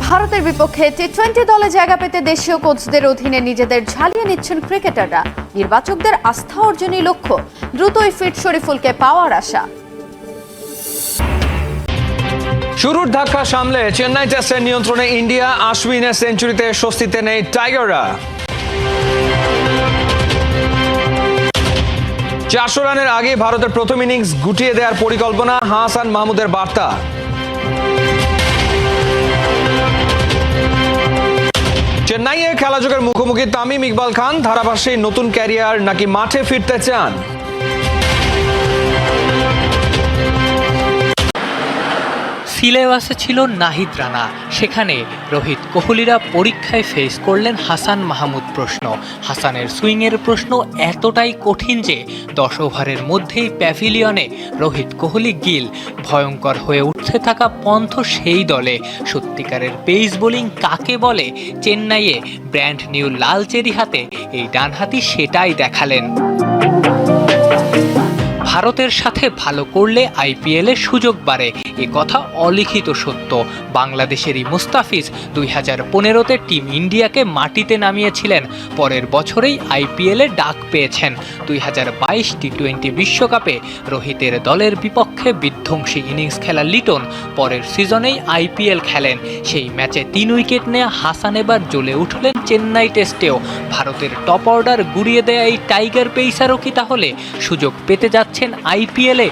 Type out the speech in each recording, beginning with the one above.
ভারতের বিপক্ষে টি-20 দলে জায়গা পেতে দেশীয় কোচদের অধীনে নিজেদের ঝালিয়ে নিচ্ছেন ক্রিকেটাররা। নির্বাচকদের আস্থা অর্জনই লক্ষ্য, দ্রুতই ফিট শরীফুলকে পাওয়ার আশা। শুরুর ধাক্কা সামলে চেন্নাই টেস্টের নিয়ন্ত্রণে ইন্ডিয়া, আশ্বিনের সেঞ্চুরিতে স্বস্তিতে নেই টাইগাররা। 400 রানের আগে ভারতের প্রথম ইনিংস গুটিয়ে দেওয়ার পরিকল্পনা, হাসান মাহমুদের বার্তা। চেন্নাইয়ে খেলাযোগের মুখোমুখি তামিম ইকবাল খান, ধারাভাষ্যে নতুন ক্যারিয়ার নাকি মাঠে ফিরতে চান? সিলেবাসে ছিল নাহিদ রানা, সেখানে রোহিত কোহলিরা পরীক্ষায় ফেস করলেন হাসান মাহমুদ প্রশ্ন। হাসানের সুইংয়ের প্রশ্ন এতটাই কঠিন যে 10 ওভারের মধ্যেই প্যাভিলিয়নে রোহিত কোহলি গিল। ভয়ঙ্কর হয়ে উঠতে থাকা পন্থ সেই দলে। সত্যিকারের পেস বোলিং কাকে বলে? চেন্নাইয়ে ব্র্যান্ড নিউ লাল চেরি হাতে এই ডানহাতি সেটাই দেখালেন। ভারতের সাথে ভালো করলে আইপিএলে সুযোগ বাড়ে, এ কথা অলিখিত সত্য। বাংলাদেশেরই মুস্তাফিজ 2015-তে টিম ইন্ডিয়াকে মাটিতে নামিয়েছিলেন, পরের বছরেই আইপিএলে ডাক পেয়েছেন। 2022 টি-20 বিশ্বকাপে রোহিতের দলের বিপক্ষে বিধ্বংসী ইনিংস খেলা লিটন পরের সিজনেই আইপিএল খেলেন। সেই ম্যাচে 3 উইকেট নেয়া হাসান এবার জ্বলে উঠলেন চেন্নাই টেস্টেও। ভারতের টপ অর্ডার গুড়িয়ে দেয়া এই টাইগার পেসারও কি তাহলে সুযোগ পেতে যাচ্ছেন আইপিএলে?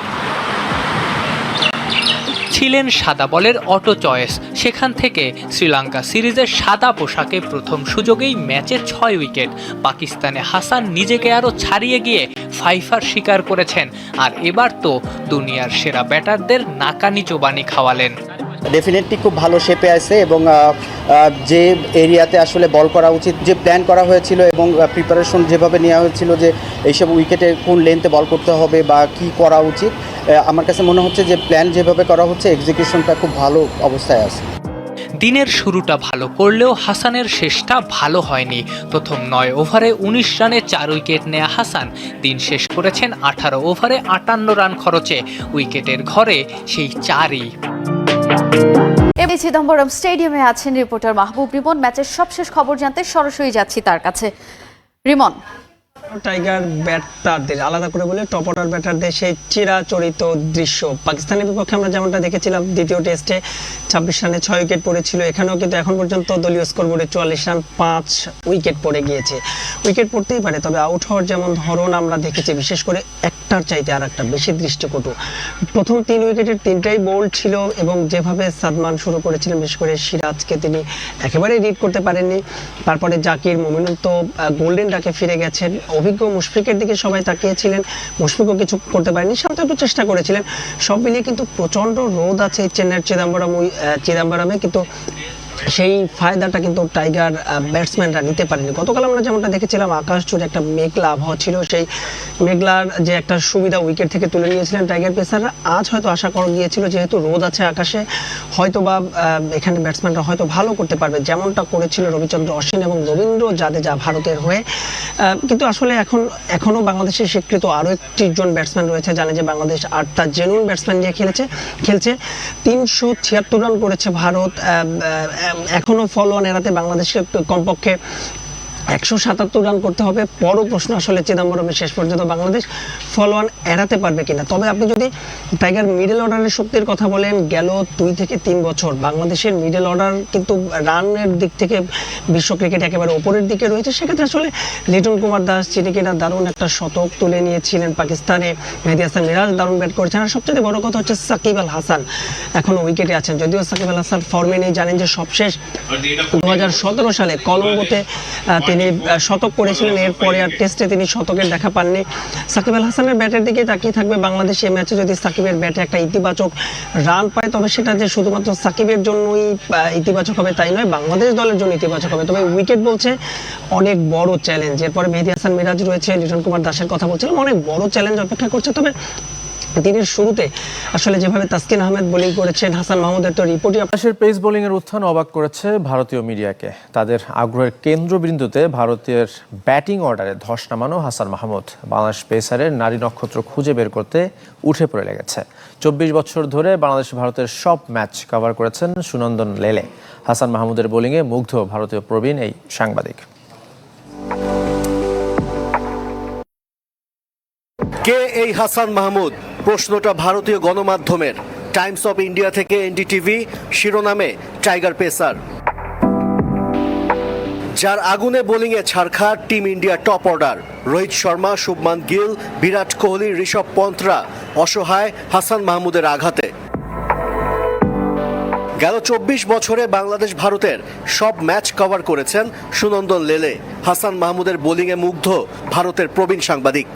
ছিলেন সাদা বলের অটো চয়েস, সেখান থেকে শ্রীলঙ্কা সিরিজের সাদা পোশাকে প্রথম সুযোগেই ম্যাচে 6 উইকেট। পাকিস্তানে হাসান নিজেকে আরও ছাড়িয়ে গিয়ে ফাইফার শিকার করেছেন, আর এবার তো দুনিয়ার সেরা ব্যাটারদের নাকানি চোবানি খাওয়ালেন। ডেফিনেটলি খুব ভালো শেপে আছে এবং যে এরিয়াতে আসলে বল করা উচিত, যে প্ল্যান করা হয়েছিল এবং প্রিপারেশন যেভাবে নেওয়া হয়েছিল যে এইসব উইকেটে কোন লেন্থে বল করতে হবে বা কি করা উচিত, আমার কাছে মনে হচ্ছে যে প্ল্যান যেভাবে করা হচ্ছে এক্সিকিউশনটা খুব ভালো অবস্থায় আছে। দিনের শুরুটা ভালো করলেও হাসানের শেষটা ভালো হয়নি। প্রথম 9 ওভারে 19 রানে 4 উইকেট নেয়া হাসান দিন শেষ করেছেন 18 ওভারে 58 রান খরচে। উইকেটের ঘরে সেই 4ই। এবার চিদম্বরম স্টেডিয়ামে আছেন রিপোর্টার মাহবুব রিমন। ম্যাচের সবশেষ খবর জানতে সরাসরি যাচ্ছি তার কাছে। রিমন, টাইগার ব্যাটারদের আলাদা করে বলে টপ অর্ডার ব্যাটারদের সেই চিরাচরিত দৃশ্য পাকিস্তানের বিপক্ষে আমরা যেমনটা দেখেছিলাম দ্বিতীয় টেস্টে 26 রানে 6 উইকেট পড়েছিল, এখানেও কিন্তু এখন পর্যন্ত দলীয় স্কোরবোর্ডে 44 রান 5 উইকেট পড়ে গিয়েছে। উইকেট পড়তেই পারে, তবে আউট হওয়ার যেমন ধরন আমরা দেখেছি, বিশেষ করে একটার চাইতে আর একটা বেশি দৃষ্টিকটু। প্রথম 3 উইকেটের 3টাই বোল্ড ছিল এবং যেভাবে সাদমান শুরু করেছিলেন, বিশেষ করে সিরাজকে তিনি একেবারেই রিড করতে পারেননি। তারপরে জাকির, মুমিনুল তো গোল্ডেন ডাকে ফিরে গেছেন। অভিজ্ঞ মুশফিকের দিকে সবাই তাকিয়েছিলেন, মুশফিকও কিছু করতে পারেনি, সাথে একটু চেষ্টা করেছিলেন। সব মিলিয়ে কিন্তু প্রচণ্ড রোদ আছে চেন্নাইয়ের চিদাম্বরমে, কিন্তু সেই ফায়দাটা কিন্তু টাইগার ব্যাটসম্যানরা নিতে পারেনি। গতকাল আমরা যেমনটা দেখেছিলাম আকাশ জুড়ে একটা মেঘলা আবহাওয়া ছিল, সেই মেঘলার যে একটা সুবিধা উইকেট থেকে তুলে নিয়েছিলেন টাইগার পেসাররা। আজ হয়তো আশা করা গিয়েছিল যেহেতু রোদ আছে আকাশে, হয়তো বা এখানে ব্যাটসম্যানরা হয়তো ভালো করতে পারবে, যেমনটা করেছিল রবিচন্দ্র অশ্বিন এবং রবীন্দ্র জাদেজা ভারতের হয়ে। কিন্তু আসলে এখনও বাংলাদেশের স্বীকৃত আরও একজন ব্যাটসম্যান রয়েছে, জানে যে বাংলাদেশ 8টা জেনুইন ব্যাটসম্যান নিয়ে খেলছে 376 রান করেছে ভারত। এখনো ফলো অন এড়াতে বাংলাদেশকে কমপক্ষে 177 রান করতে হবে। বড় প্রশ্ন আসলে চিদম্বরমের শেষ পর্যন্ত বাংলাদেশ ফলো অন এড়াতে পারবে কিনা। তবে আপনি যদি টাইগার মিডল অর্ডারের শক্তির কথা বলেন, গেল 2 থেকে 3 বছর বাংলাদেশের মিডল অর্ডার কিন্তু রানের দিক থেকে বিশ্ব ক্রিকেট একেবারে ওপরের দিকে রয়েছে। সেক্ষেত্রে আসলে লিটন কুমার দাস চিনিকেরা দারুণ একটা শতক তুলে নিয়েছিলেন পাকিস্তানে, মেহেদী হাসান মিরাজ দারুণ ব্যাট করেছেন। আর সবচেয়ে বড় কথা হচ্ছে সাকিব আল হাসান এখনো উইকেটে আছেন, যদিও সাকিব আল হাসান ফর্মে নেই। জানেন যে সবশেষ 2017 সালে কলম্বোতে তিনি শতক করেছিলেন, এরপরে আর টেস্টে তিনি শতকের দেখা পাননি। সাকিব আল হাসানের ব্যাটের দিকে তাকিয়ে থাকবে বাংলাদেশ। এই ম্যাচে যদি সাকিবের ব্যাটে একটা ইতিবাচক রান পায়, তবে সেটা যে শুধুমাত্র সাকিবের জন্যই ইতিবাচক হবে তাই নয়, বাংলাদেশ দলের জন্য ইতিবাচক হবে। তবে উইকেট বলছে অনেক বড় চ্যালেঞ্জ। এরপরে মেহেদী হাসান মিরাজ রয়েছে, লিটন কুমার দাসের কথা বলছিলাম, অনেক বড় চ্যালেঞ্জ অপেক্ষা করছে। তবে দিনের শুরুতে আসলে যেভাবে তাসকিন আহমেদ বোলিং করেছেন, হাসান মাহমুদের তো রিপোর্টই বাংলাদেশের পেস বোলিংয়ের উত্থান অবাক করেছে ভারতীয় মিডিয়াকে। তাদের আগ্রহের কেন্দ্রবিন্দুতে ভারতের ব্যাটিং অর্ডারে ধস নামানো হাসান মাহমুদ। বাংলাদেশ পেসারের নারী নক্ষত্র খুঁজে বের করতে উঠে পড়ে লেগেছে। 24 বছর ধরে বাংলাদেশ ভারতের সব ম্যাচ কভার করেছেন সুনন্দন লেলে। হাসান মাহমুদের বোলিংয়ে মুগ্ধ ভারতীয় প্রবীণ এই সাংবাদিক। কে এই হাসান মাহমুদ? প্রশ্নটা ভারতীয় গণমাধ্যমের। টাইমস অফ ইন্ডিয়া থেকে এনডিটিভি শিরোনামে টাইগার পেসার, যার আগুনে বোলিংয়ে ছারখার team India top order. Rohit Sharma, Shubman Gill, Virat Kohli, Rishabh পন্থরা অসহায় হাসান মাহমুদের আঘাতে। গেল 24 বছরে বাংলাদেশ ভারতের সব ম্যাচ কভার করেছেন সুনন্দন লেলে। হাসান মাহমুদের বোলিংয়ে মুগ্ধ ভারতের প্রবীণ সাংবাদিক।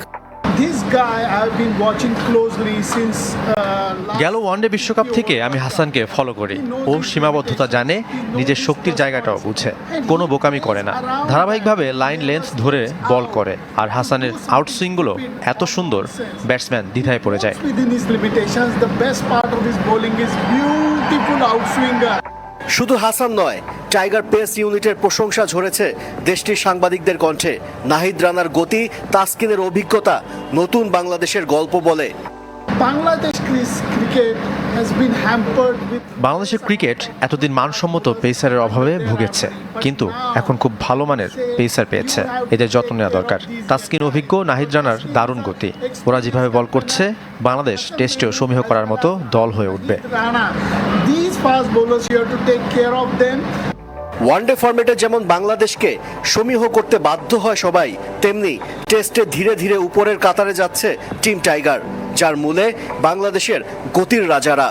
গেল ওয়ানডে বিশ্বকাপ থেকে আমি হাসানকে ফলো করি। ও সীমাবদ্ধতা জানে, নিজের শক্তির জায়গাটাও বুঝে, কোনো বোকামি করে না। ধারাবাহিকভাবে লাইন লেন্থ ধরে বল করে, আর হাসানের আউটসুইংগুলো এত সুন্দর, ব্যাটসম্যান দ্বিধায় পড়ে যায়। শুধু হাসান নয়, টাইগার পেস ইউনিটের প্রশংসা ঝরেছে দেশটির সাংবাদিকদের কণ্ঠে। নাহিদ রানার গতি, তাসকিনের অভিজ্ঞতা নতুন বাংলাদেশের গল্প বলে। বাংলাদেশের ক্রিকেট এতদিন মানসম্মত পেসারের অভাবে ভুগেছে, কিন্তু এখন খুব ভালো মানের পেসার পেয়েছে। এদের যত্ন নেওয়া দরকার। তাসকিন অভিজ্ঞ, নাহিদ রানার দারুণ গতি। ওরা যেভাবে বল করছে, বাংলাদেশ টেস্টেও সমীহ করার মতো দল হয়ে উঠবে। ওয়ানডে ফরম্যাটে যেমন বাংলাদেশকে সমীহ করতে বাধ্য হয় সবাই, তেমনি টেস্টে ধীরে ধীরে উপরের কাতারে যাচ্ছে টিম টাইগার, যার মূলে বাংলাদেশের গতির রাজারা।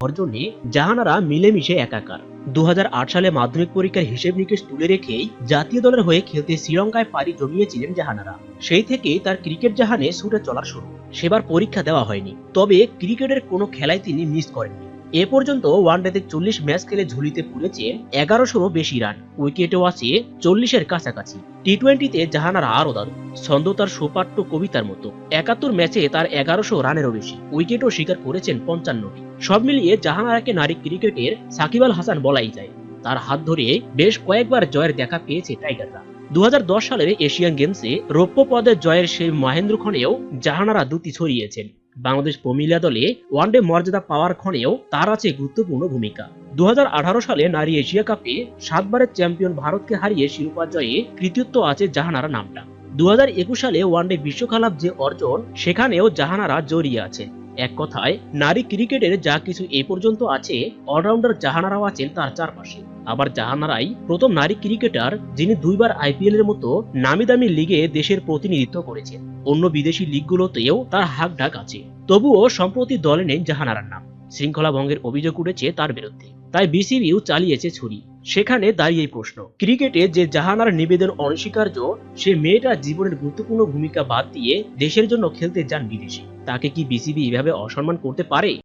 অর্জনে জাহানারা মিলেমিশে একাকার। 2008 সালে মাধ্যমিক পরীক্ষার হিসেব নিকেশ তুলে রেখেই জাতীয় দলের হয়ে খেলতে শ্রীলঙ্কায় পাড়ি জমিয়েছিলেন জাহানারা। সেই থেকেই তার ক্রিকেট জাহানে ছুটে চলার শুরু। সেবার পরীক্ষা দেওয়া হয়নি, তবে ক্রিকেটের কোনো খেলায় তিনি মিস করেননি। এ পর্যন্ত ওয়ানডেতে 40 ম্যাচ খেলে ঝুলিতে পড়েছে 1100 বেশি রান, উইকেটও আছে 40-এর কাছাকাছি। টি-20তে জাহানারা আরও দারুণ। ছন্দ তার সুপাঠ্য কবিতার মতো। 71 ম্যাচে তার 1100 রানেরও বেশি, উইকেটও শিকার করেছেন 55টি। সব মিলিয়ে জাহানারাকে নারী ক্রিকেটের সাকিব আল হাসান বলাই যায়। তার হাত ধরে বেশ কয়েকবার জয়ের দেখা পেয়েছে টাইগাররা। 2010 সালের এশিয়ান গেমসে রৌপ্য পদক জয়ের সেই মহেন্দ্রক্ষণেও জাহানারা দুটি ছড়িয়েছেন। বাংলাদেশ মহিলা দলে ওয়ানডে মর্যাদা পাওয়ার ক্ষণেও তার আছে গুরুত্বপূর্ণ ভূমিকা। 2018 সালে নারী এশিয়া কাপে 7 বারের চ্যাম্পিয়ন ভারতকে হারিয়ে শিরোপা জয়ে কৃতিত্ব আছে জাহানারা নামটা। 2021 সালে ওয়ানডে বিশ্বকাপ যে অর্জন, সেখানেও জাহানারা জড়িয়ে আছে। এক কথায় নারী ক্রিকেটের যা কিছু এ পর্যন্ত আছে, অলরাউন্ডার জাহানারাও আছেন তার চারপাশে। আবার জাহানারাই প্রথম নারী ক্রিকেটার যিনি 2 বার আইপিএল এর মতো নামি দামি লিগে দেশের প্রতিনিধিত্ব করেছেন। অন্য বিদেশি লিগগুলোতেও তার হাক ডাক আছে, তবুও সম্প্রতি দলে নেই জাহানারার নাম। শৃঙ্খলা ভঙ্গের অভিযোগ উঠেছে তার বিরুদ্ধে, তাই বিসিবিও চালিয়েছে ছুরি। সেখানে দাঁড়িয়ে প্রশ্ন, ক্রিকেটে যে জাহানার নিবেদন অনস্বীকার্য, সে মেয়েটা জীবনের গুরুত্বপূর্ণ ভূমিকা বাদ দিয়ে দেশের জন্য খেলতে যান বিদেশে। তাকে কি বিসিবি এভাবে অসম্মান করতে পারে?